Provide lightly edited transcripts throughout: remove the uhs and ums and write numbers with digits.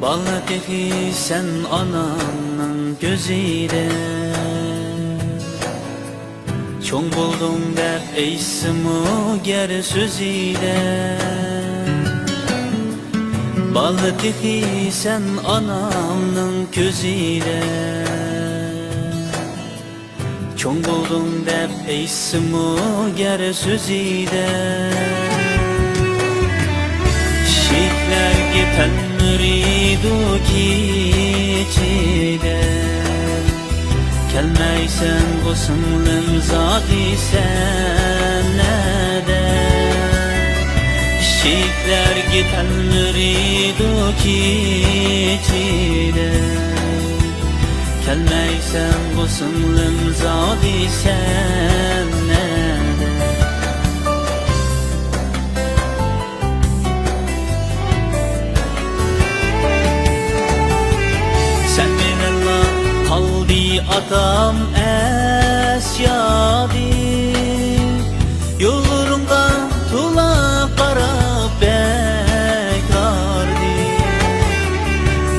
Balık sen ananın gözüyle çoğun buldum dep eysimi geri sözüyle. Balık sen ananın gözüyle çoğun buldum dep eysimi geri sözüyle. Şehitler giten müridu keçide kelmeysen bu sınlım zati senede. Şehitler giten müridu keçide kelmeysen bu sınlım zati senede. Atam esyadi yollarımda tula kara bekardi.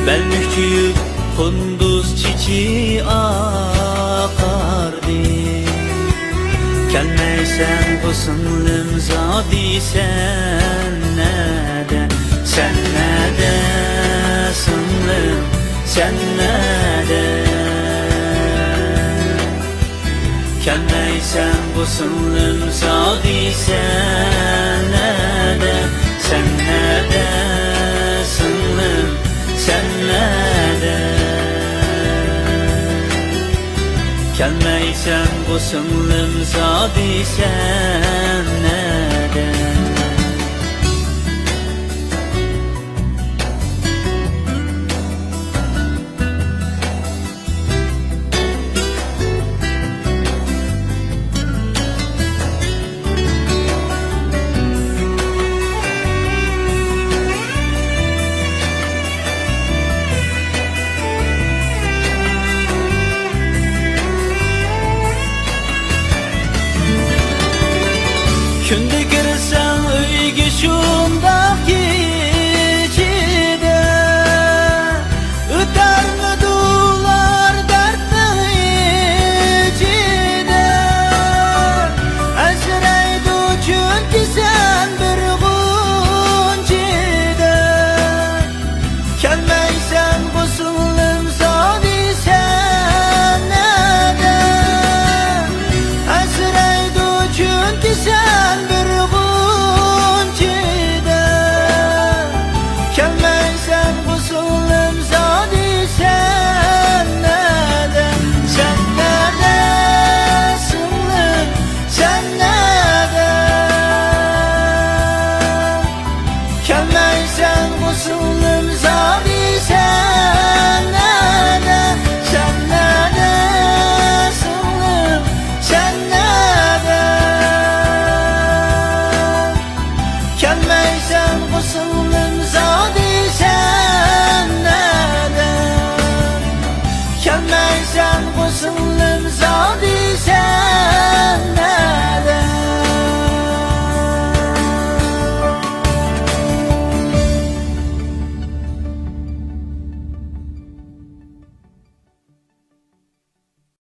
Belmüşçüyüp kunduz çiçi akardi. Gelmeysen bu sınlım zadi sen nede, sen nede sınlım, sen nede. Gelmeysen bu sınlım zadi sen nede, sen nede sınlım, sen nede. Gelmeysen bu sınlım zadi sen nede. Kündü girse